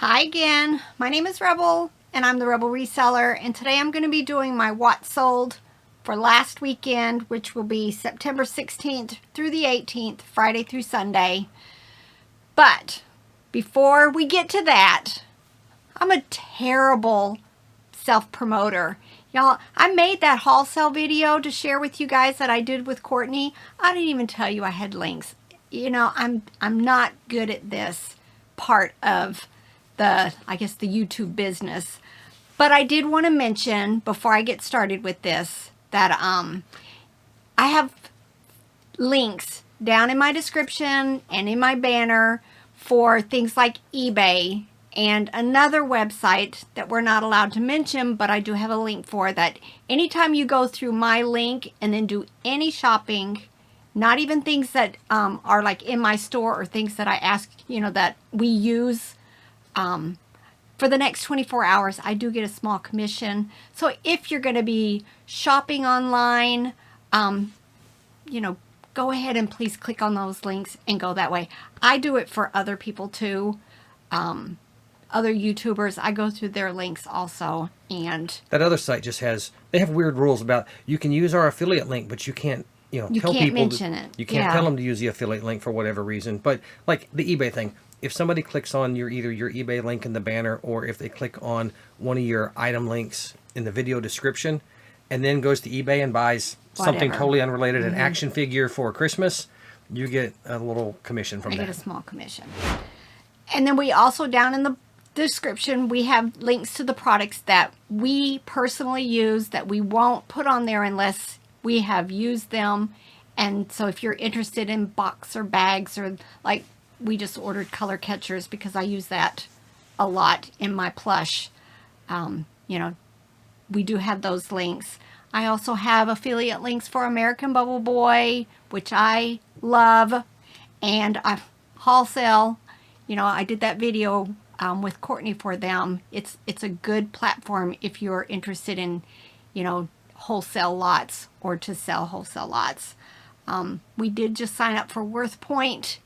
Hi again, my name is Rebel and I'm the Rebel Reseller, and today I'm going to be doing my what sold for last weekend, which will be September 16th through the 18th, Friday through Sunday. But before we get to that, I'm a terrible self-promoter. Y'all, I made that HaulSale video to share with you guys that I did with Courtney. I didn't even tell you I had links. You know, I'm not good at this part of the YouTube business. But I did want to mention before I get started with this that I have links down in my description and in my banner for things like eBay and another website that we're not allowed to mention, but I do have a link for that. Anytime you go through my link and then do any shopping, not even things that are like in my store or things that I ask, that we use for the next 24 hours, I do get a small commission. So if you're going to be shopping online, go ahead and please click on those links and go that way. I do it for other people too. Other YouTubers, I go through their links also. And that other site just they have weird rules about you can use our affiliate link, but you can't, tell people mention it. You can't tell them to use the affiliate link for whatever reason. But like the eBay thing, if somebody clicks on either your eBay link in the banner, or if they click on one of your item links in the video description and then goes to eBay and buys something totally unrelated, an action figure for Christmas, you get a little commission from that. I get a small commission. And then we also, down in the description, we have links to the products that we personally use that we won't put on there unless we have used them. And so if you're interested in boxer bags, or like we just ordered color catchers because I use that a lot in my plush, we do have those links. I also have affiliate links for American Bubble Boy, which I love, and HaulSale. I did that video with Courtney for them. It's a good platform if you're interested in, wholesale lots or to sell wholesale lots. We did just sign up for WorthPoint.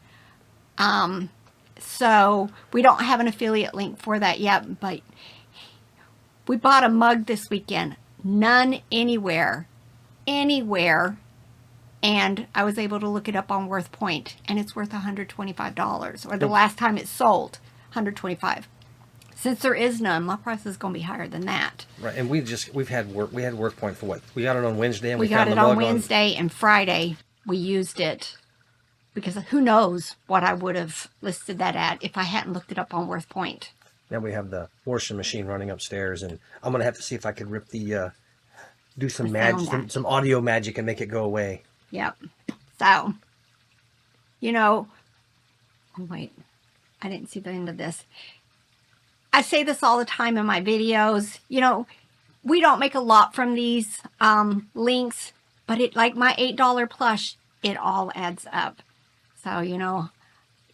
So we don't have an affiliate link for that yet, but we bought a mug this weekend. None anywhere. And I was able to look it up on WorthPoint, and it's worth $125, or the last time it sold, $125. Since there is none, my price is going to be higher than that. Right, and we had WorthPoint for what? We got it on Wednesday, and we got it on Wednesday, and Friday we used it, because who knows what I would have listed that at if I hadn't looked it up on WorthPoint. Now we have the washing machine running upstairs, and I'm going to have to see if I could rip do some magic, some audio magic, and make it go away. Yep. So, oh wait, I didn't see the end of this. I say this all the time in my videos. We don't make a lot from these links, but it, like my $8 plush, it all adds up. So,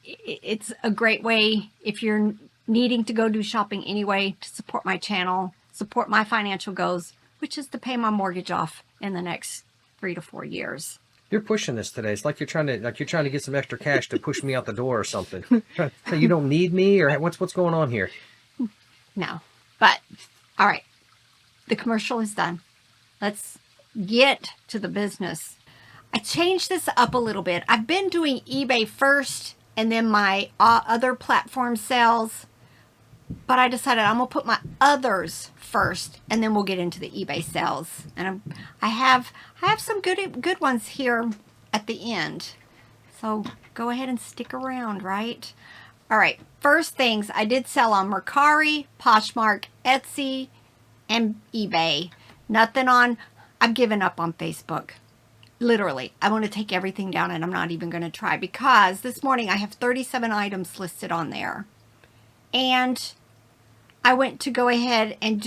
it's a great way if you're needing to go do shopping anyway to support my channel, support my financial goals, which is to pay my mortgage off in the next 3 to 4 years. You're pushing this today. It's like you're trying to get some extra cash to push me out the door or something. You don't need me, or what's going on here? No, but all right. The commercial is done. Let's get to the business. I changed this up a little bit. I've been doing eBay first and then my other platform sales, but I decided I'm gonna put my others first, and then we'll get into the eBay sales. And I have some good ones here at the end, so go ahead and stick around, right? All right, first things, I did sell on Mercari, Poshmark, Etsy, and eBay. Nothing on, I've given up on Facebook. Literally, I want to take everything down, and I'm not even going to try, because this morning I have 37 items listed on there. And I went to go ahead and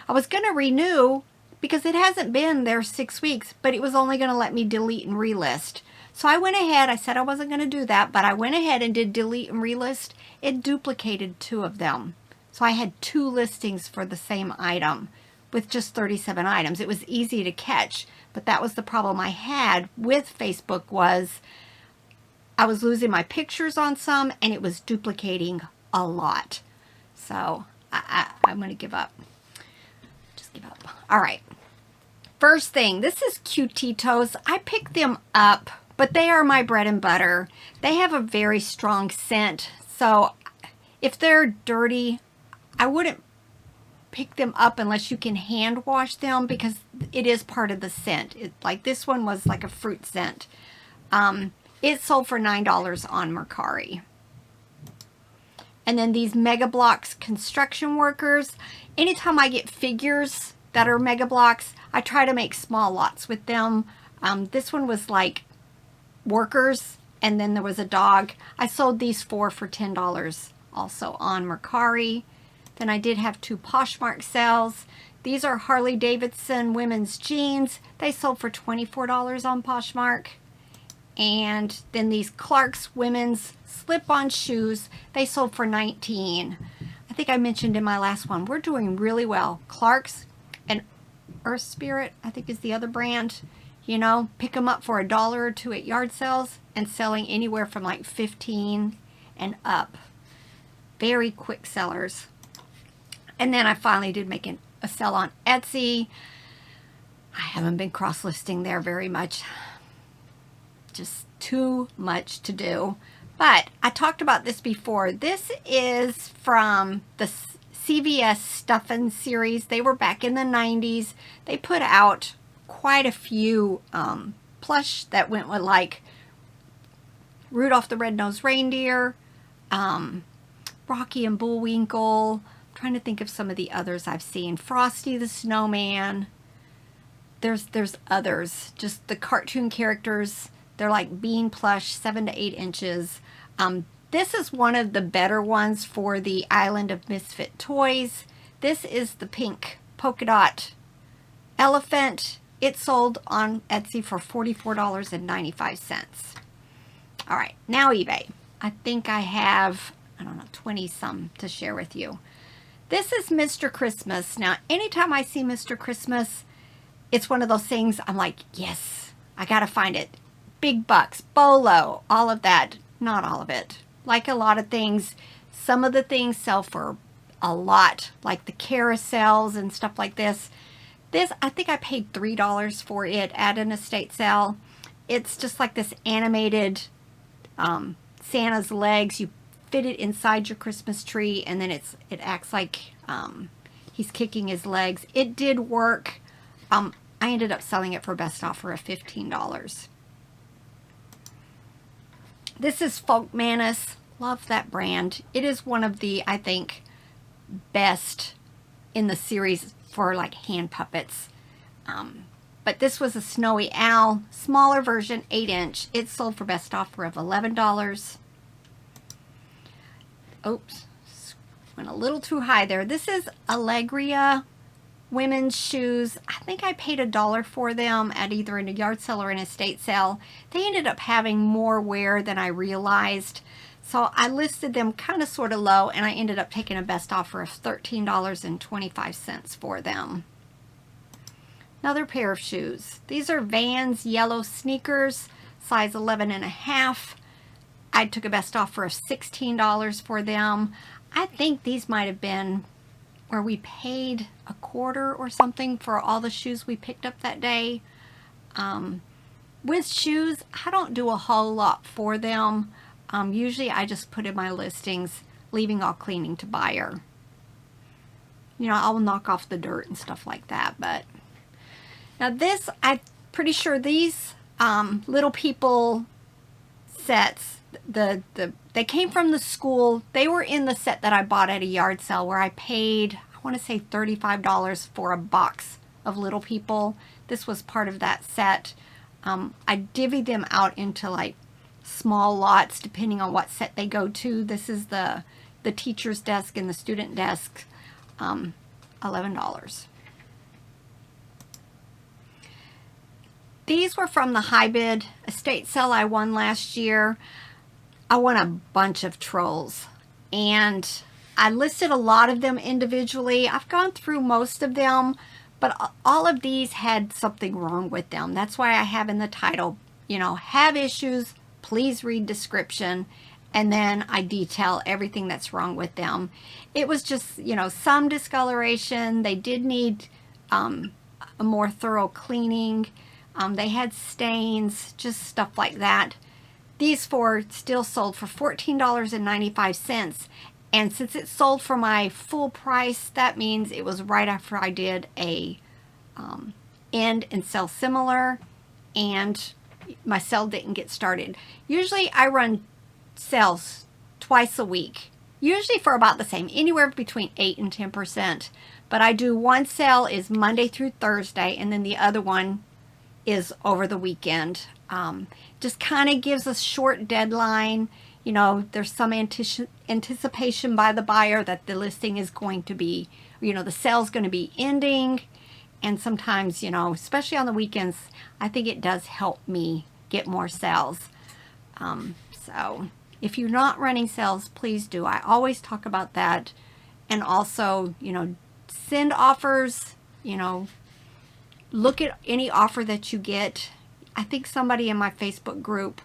I was going to renew because it hasn't been there 6 weeks, but it was only going to let me delete and relist. So I went ahead, I said I wasn't going to do that, but I went ahead and did delete and relist. It duplicated 2 of them. So I had 2 listings for the same item with just 37 items. It was easy to catch, but that was the problem I had with Facebook, was I was losing my pictures on some, and it was duplicating a lot. So I'm going to give up. Just give up. All right. First thing, this is Cutitos. I picked them up, but they are my bread and butter. They have a very strong scent. So if they're dirty, I wouldn't pick them up unless you can hand wash them, because it is part of the scent. Like this one was like a fruit scent. It sold for $9 on Mercari. And then these Mega Blocks construction workers. Anytime I get figures that are Mega Blocks, I try to make small lots with them. This one was like workers, and then there was a dog. I sold these four for $10 also on Mercari. Then I did have 2 Poshmark sales. These are Harley Davidson women's jeans. They sold for $24 on Poshmark. And then these Clark's women's slip-on shoes, they sold for $19. I think I mentioned in my last one, we're doing really well. Clark's and Earth Spirit, I think is the other brand. You know, pick them up for $1 or $2 at yard sales and selling anywhere from like 15 and up. Very quick sellers. And then I finally did make a sell on Etsy. I haven't been cross-listing there very much. Just too much to do. But I talked about this before. This is from the CVS Stuffin' series. They were back in the 90s. They put out quite a few plush that went with like Rudolph the Red-Nosed Reindeer, Rocky and Bullwinkle. I'm trying to think of some of the others I've seen. Frosty the Snowman. There's others. Just the cartoon characters. They're like bean plush, 7 to 8 inches. This is one of the better ones for the Island of Misfit Toys. This is the pink polka dot elephant. It sold on Etsy for $44.95. All right, now eBay. I think I have, I don't know, 20 some to share with you. This is Mr. Christmas. Now, anytime I see Mr. Christmas, it's one of those things I'm like, yes, I gotta find it. Big bucks, bolo, all of that. Not all of it. Like a lot of things, some of the things sell for a lot, like the carousels and stuff like this. This, I think I paid $3 for it at an estate sale. It's just like this animated Santa's legs. You fit it inside your Christmas tree, and then it acts like he's kicking his legs. It did work. I ended up selling it for best offer of $15. This is Folk Manus. Love that brand. It is one of the, I think, best in the series for like hand puppets. But this was a Snowy Owl, smaller version, 8-inch. It sold for best offer of $11. Oops, went a little too high there. This is Allegria women's shoes. I think I paid $1 for them at either a yard sale or an estate sale. They ended up having more wear than I realized. So I listed them kind of sort of low, and I ended up taking a best offer of $13.25 for them. Another pair of shoes. These are Vans yellow sneakers, size 11.5. I took a best offer of $16 for them. I think these might have been where we paid a quarter or something for all the shoes we picked up that day. With shoes, I don't do a whole lot for them. Usually I just put in my listings, leaving all cleaning to buyer. You know, I'll knock off the dirt and stuff like that. But now this, I'm pretty sure these Little People sets, they came from the school. They were in the set that I bought at a yard sale where I paid, I want to say $35 for a box of Little People. This was part of that set. I divvied them out into like small lots depending on what set they go to. This is the teacher's desk and the student desk, $11. These were from the high bid estate sale I won last year. I won a bunch of trolls, and I listed a lot of them individually. I've gone through most of them, but all of these had something wrong with them. That's why I have in the title, you know, have issues, please read description. and then I detail everything that's wrong with them. It was just, some discoloration. They did need a more thorough cleaning. They had stains, just stuff like that. These four still sold for $14.95. And since it sold for my full price, that means it was right after I did a end and sell similar, and my sale didn't get started. Usually I run sales twice a week, usually for about the same, anywhere between 8 and 10%. But I do one sale is Monday through Thursday, and then the other one is over the weekend. Just kind of gives a short deadline. There's some anticipation by the buyer that the listing is going to be, the sale's going to be ending. And sometimes, especially on the weekends, I think it does help me get more sales. So if you're not running sales, please do. I always talk about that. And also, send offers, look at any offer that you get. I think somebody in my Facebook group,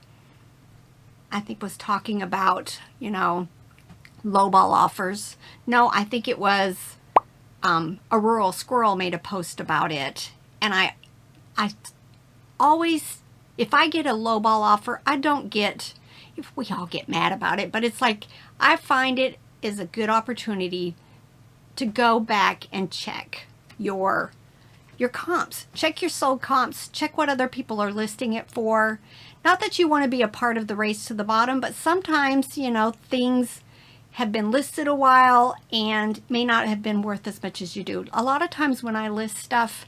was talking about, lowball offers. No, I think it was a rural squirrel made a post about it. And I always, if I get a lowball offer, if we all get mad about it, but it's like, I find it is a good opportunity to go back and check your comps. Check your sold comps. Check what other people are listing it for. Not that you want to be a part of the race to the bottom, but sometimes, things have been listed a while and may not have been worth as much as you do. A lot of times when I list stuff,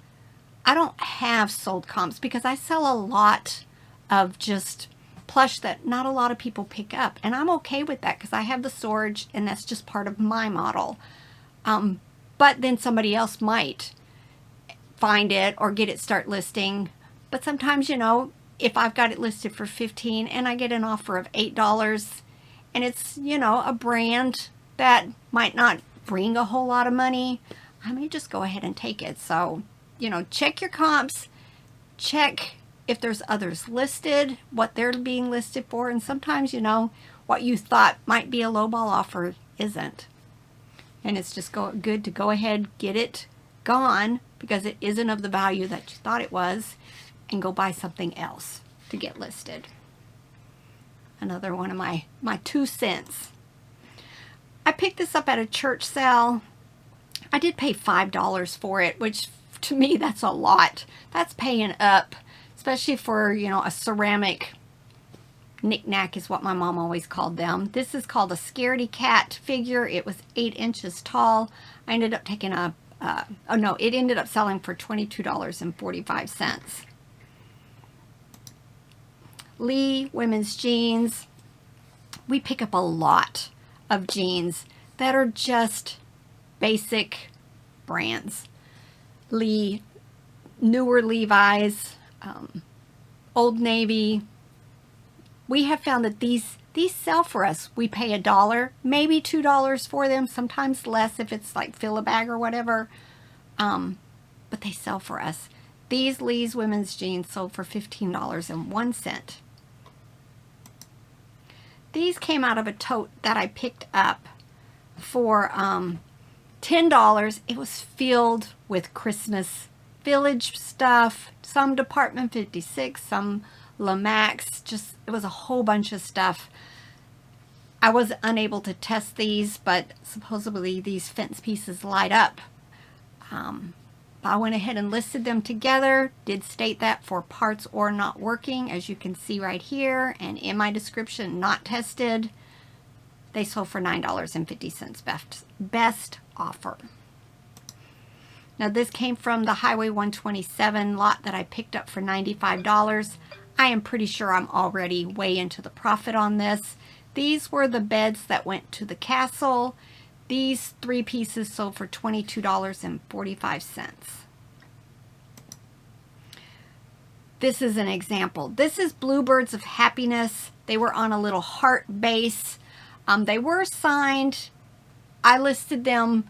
I don't have sold comps because I sell a lot of just plush that not a lot of people pick up. And I'm okay with that because I have the storage and that's just part of my model. But then somebody else might find it or get it start listing. But sometimes, if I've got it listed for $15 and I get an offer of $8 and it's, a brand that might not bring a whole lot of money, I may just go ahead and take it. So, check your comps, check if there's others listed, what they're being listed for. And sometimes, what you thought might be a lowball offer isn't. And it's just good to go ahead, get it gone because it isn't of the value that you thought it was, and go buy something else to get listed. Another one of my 2 cents. I picked this up at a church sale. I did pay $5 for it, which to me that's a lot. That's paying up, especially for, a ceramic knick-knack is what my mom always called them. This is called a scaredy cat figure. It was 8 inches tall. I ended up taking it ended up selling for $22.45. Lee women's jeans. We pick up a lot of jeans that are just basic brands. Lee, newer Levi's, Old Navy. We have found that these sell for us. We pay $1, maybe $2 for them, sometimes less if it's like fill a bag or whatever. But they sell for us. These Lee's women's jeans sold for $15.01. These came out of a tote that I picked up for $10. It was filled with Christmas Village stuff, some Department 56, some Lamax, it was a whole bunch of stuff. I was unable to test these, but supposedly these fence pieces light up. I went ahead and listed them together, did state that for parts or not working, as you can see right here, and in my description, not tested. They sold for $9.50, best offer. Now this came from the Highway 127 lot that I picked up for $95. I am pretty sure I'm already way into the profit on this. These were the beds that went to the castle. These 3 pieces sold for $22.45. This is an example. This is Bluebirds of Happiness. They were on a little heart base. They were signed. I listed them,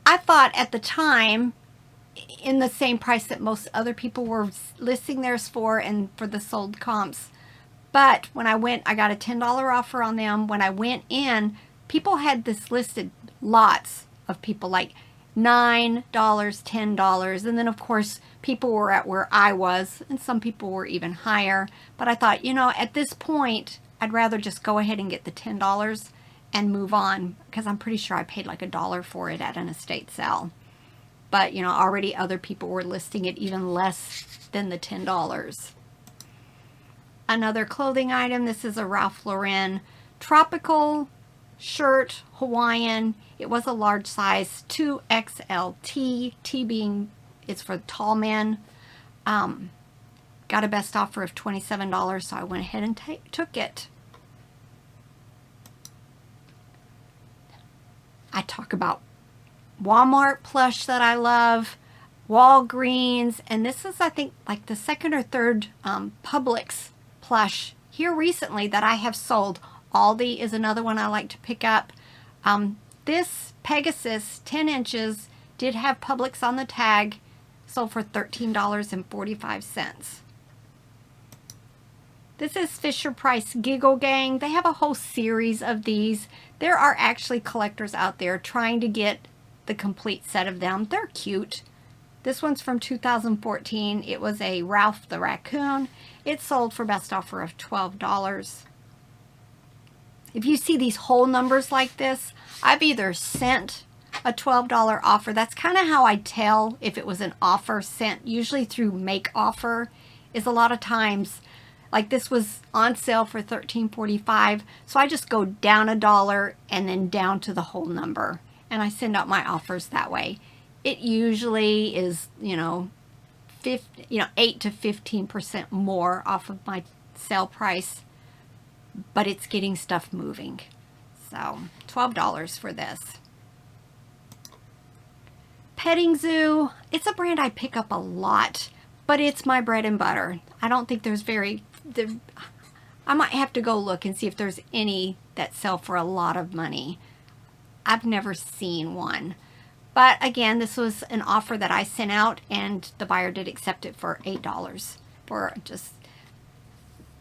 I thought at the time, in the same price that most other people were listing theirs for and for the sold comps. But when I went, I got a $10 offer on them. When I went in, people had this listed, lots of people, like $9, $10. And then, of course, people were at where I was, and some people were even higher. But I thought, you know, at this point, I'd rather just go ahead and get the $10 and move on, because I'm pretty sure I paid like $1 for it at an estate sale. But, you know, already other people were listing it even less than the $10. Another clothing item. This is a Ralph Lauren tropical shirt, Hawaiian. It was a large size, 2XLT. T being, it's for tall men. Got a best offer of $27, so I went ahead and took it. I talk about Walmart plush that I love, Walgreens, and this is, I think, like the second or third Publix plush here recently that I have sold. Aldi is another one I like to pick up. This Pegasus 10 inches did have Publix on the tag, sold for $13.45. This is Fisher-Price Giggle Gang. They have a whole series of these. There are actually collectors out there trying to get the complete set of them. They're cute. This one's from 2014. It was a Ralph the Raccoon. It sold for best offer of $12. If you see these whole numbers like this, I've either sent a $12 offer. That's kind of how I tell if it was an offer sent, usually through make offer, is a lot of times, like this was on sale for $13.45. So I just go down $1 and then down to the whole number. And I send out my offers that way. It usually is, 8 to 15% more off of my sale price, but it's getting stuff moving. So $12 for this. Petting Zoo, it's a brand I pick up a lot, but it's my bread and butter. I don't think I might have to go look and see if there's any that sell for a lot of money. I've never seen one. But again, this was an offer that I sent out, and the buyer did accept it for $8 for just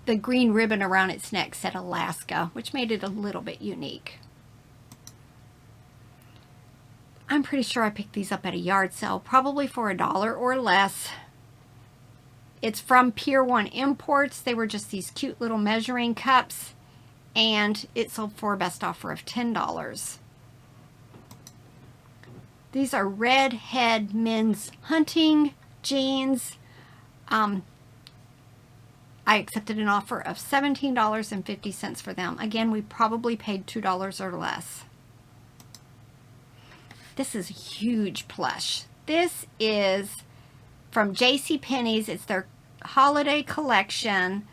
the green ribbon around its neck said Alaska, which made it a little bit unique. I'm pretty sure I picked these up at a yard sale, probably for $1 or less. It's from Pier 1 Imports. They were just these cute little measuring cups, and it sold for a best offer of $10. These are Redhead men's hunting jeans. I accepted an offer of $17.50 for them. Again, we probably paid $2 or less. This is a huge plush. This is from JCPenney's. It's their holiday collection,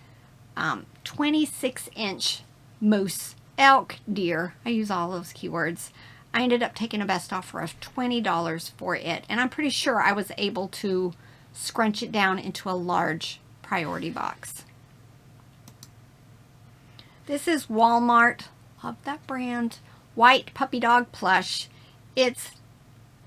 26-inch moose, elk, deer. I use all those keywords. I ended up taking a best offer of $20 for it, and I'm pretty sure I was able to scrunch it down into a large priority box. This is Walmart. Love that brand. White puppy dog plush. It's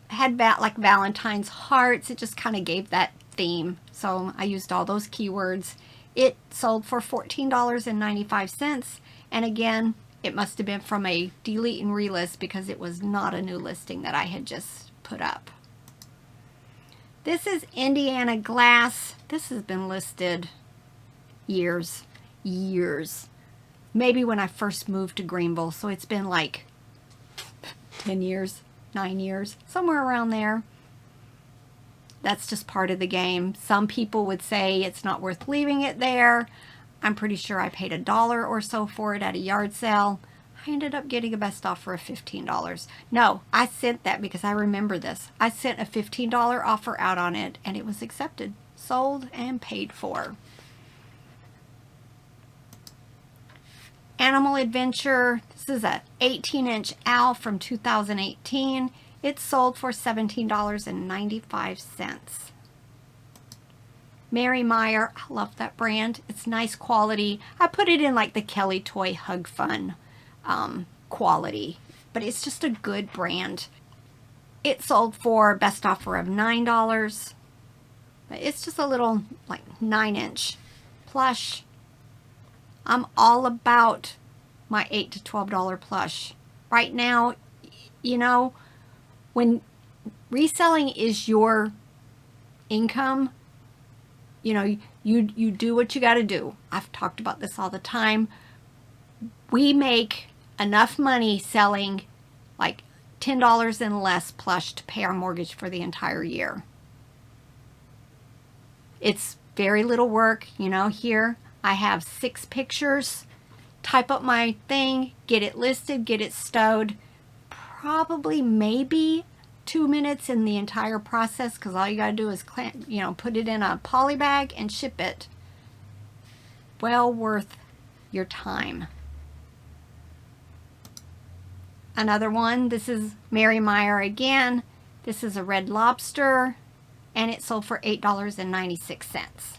had like Valentine's hearts. It just kind of gave that theme, so I used all those keywords. It sold for $14.95, and again, it must have been from a delete and relist because it was not a new listing that I had just put up. This is Indiana Glass. This has been listed years. Maybe when I first moved to Greenville, so it's been like 10 years, 9 years, somewhere around there. That's just part of the game. Some people would say it's not worth leaving it there. I'm pretty sure I paid $1 or so for it at a yard sale. I ended up getting a best offer of $15. No, I sent that because I remember this. I sent a $15 offer out on it, and it was accepted, sold, and paid for. Animal Adventure. This is a 18-inch owl from 2018. It sold for $17.95. Mary Meyer, I love that brand. It's nice quality. I put it in like the Kelly Toy Hug Fun quality, but it's just a good brand. It sold for best offer of $9. But it's just a little like 9-inch plush. I'm all about my $8 to $12 plush. Right now, you know, when reselling is your income, you know, you do what you got to do. I've talked about this all the time. We make enough money selling like $10 and less plush to pay our mortgage for the entire year. It's very little work. You know, here I have 6 pictures. Type up my thing, get it listed, get it stowed. Probably maybe 2 minutes in the entire process, because all you got to do is put it in a poly bag and ship it. Well worth your time. Another one, this is Mary Meyer again. This is a red lobster, and it sold for $8.96.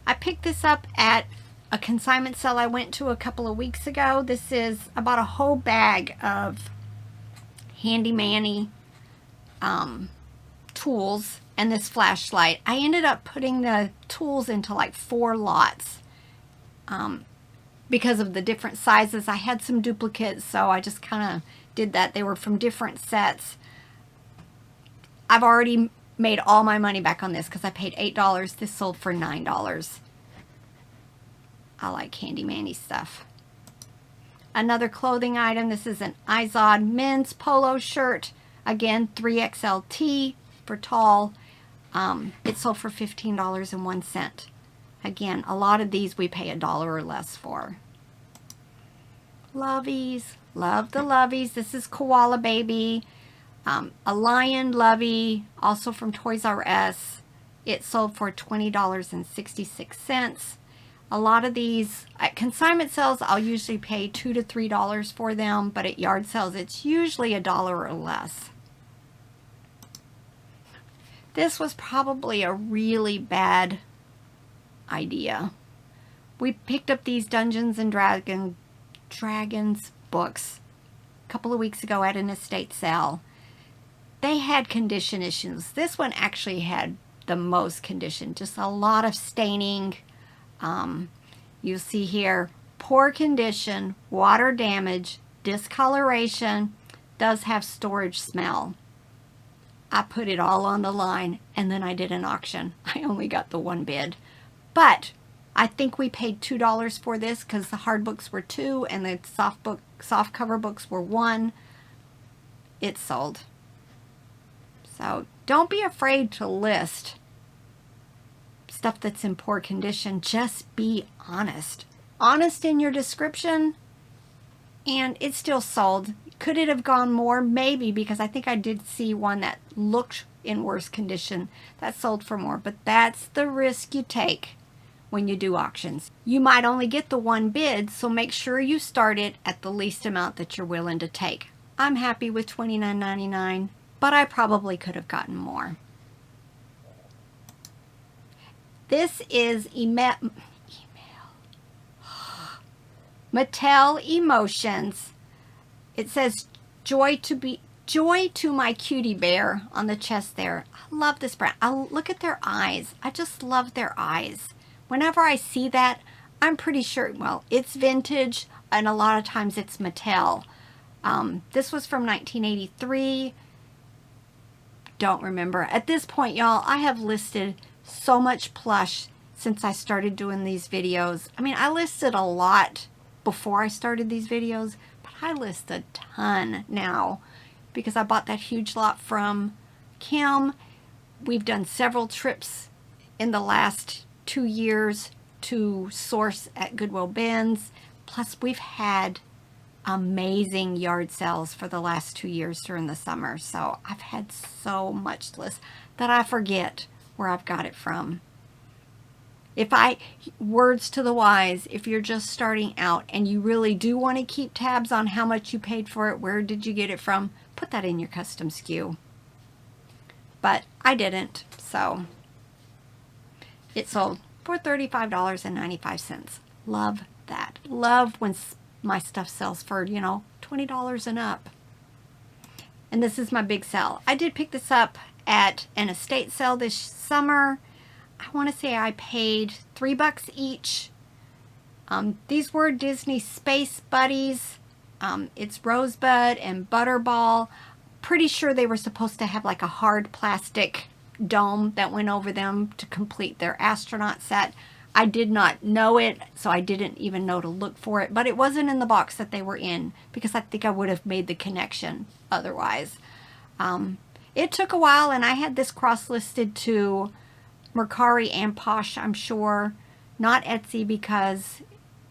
I picked this up at a consignment sale I went to a couple of weeks ago. This is about a whole bag of handy-manny tools and this flashlight. I ended up putting the tools into like 4 lots because of the different sizes. I had some duplicates, so I just kind of did that. They were from different sets. I've already made all my money back on this because I paid $8. This sold for $9. I like handy-manny stuff. Another clothing item. This is an Izod men's polo shirt. Again, 3XLT for tall. It sold for $15.01. Again, a lot of these we pay $1 or less for. Loveys. Love the Loveys. This is Koala Baby. A lion lovey, also from Toys R Us. It sold for $20.66. A lot of these, at consignment sales, I'll usually pay $2 to $3 for them, but at yard sales, it's usually $1 or less. This was probably a really bad idea. We picked up these Dungeons and Dragons books a couple of weeks ago at an estate sale. They had condition issues. This one actually had the most condition, just a lot of staining. You see here, poor condition, water damage, discoloration, does have storage smell. I put it all on the line, and then I did an auction. I only got the 1 bid. But I think we paid $2 for this because the hard books were 2 and the soft cover books were 1. It sold. So don't be afraid to list stuff that's in poor condition. Just be honest. Honest in your description, and it still sold. Could it have gone more? Maybe, because I think I did see one that looked in worse condition that sold for more. But that's the risk you take when you do auctions. You might only get the 1 bid, so make sure you start it at the least amount that you're willing to take. I'm happy with $29.99, but I probably could have gotten more. This is Mattel Emotions. It says joy to my cutie bear on the chest there. I love this brand. Look at their eyes. I just love their eyes. Whenever I see that, I'm pretty sure, well, it's vintage, and a lot of times it's Mattel. This was from 1983. Don't remember. At this point, y'all, I have listed so much plush since I started doing these videos. I mean, I listed a lot before I started these videos, but I list a ton now because I bought that huge lot from Kim. We've done several trips in the last 2 years to source at Goodwill bins. Plus, we've had amazing yard sales for the last 2 years during the summer. So I've had so much list that I forget where I've got it from. Words to the wise, if you're just starting out and you really do want to keep tabs on how much you paid for it, where did you get it from, put that in your custom SKU. But I didn't, so it sold for $35.95. Love that. Love when my stuff sells for, $20 and up. And this is my big sale. I did pick this up at an estate sale this summer. I want to say I paid $3 each. These were Disney Space Buddies. It's Rosebud and Butterball. Pretty sure they were supposed to have like a hard plastic dome that went over them to complete their astronaut set. I did not know it, so I didn't even know to look for it, but it wasn't in the box that they were in because I think I would have made the connection otherwise. It took a while, and I had this cross-listed to Mercari and Posh, I'm sure. Not Etsy because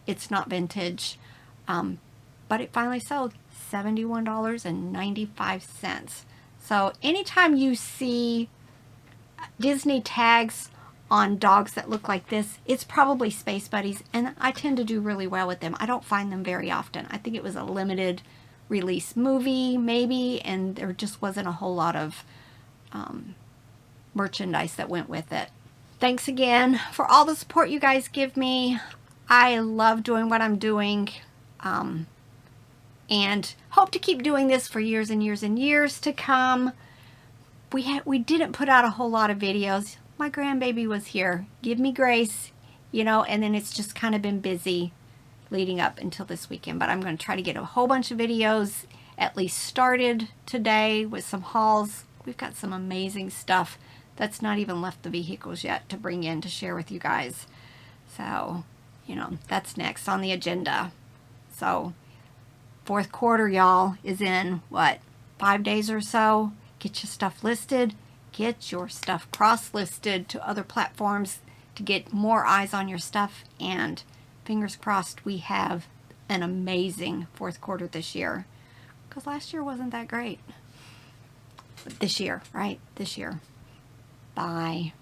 it's not vintage. But it finally sold $71.95. So anytime you see Disney tags on dogs that look like this, it's probably Space Buddies, and I tend to do really well with them. I don't find them very often. I think it was a limited release movie, maybe, and there just wasn't a whole lot of merchandise that went with it. Thanks again for all the support you guys give me. I love doing what I'm doing, and hope to keep doing this for years and years and years to come. We didn't put out a whole lot of videos. My grandbaby was here. Give me grace, you know, and then it's just kind of been busy leading up until this weekend. But I'm going to try to get a whole bunch of videos at least started today with some hauls. We've got some amazing stuff that's not even left the vehicles yet to bring in to share with you guys. So, you know, that's next on the agenda. So, fourth quarter, y'all, is in, what, 5 days or so? Get your stuff listed. Get your stuff cross-listed to other platforms to get more eyes on your stuff. And fingers crossed we have an amazing fourth quarter this year. Because last year wasn't that great. But this year, right? This year. Bye.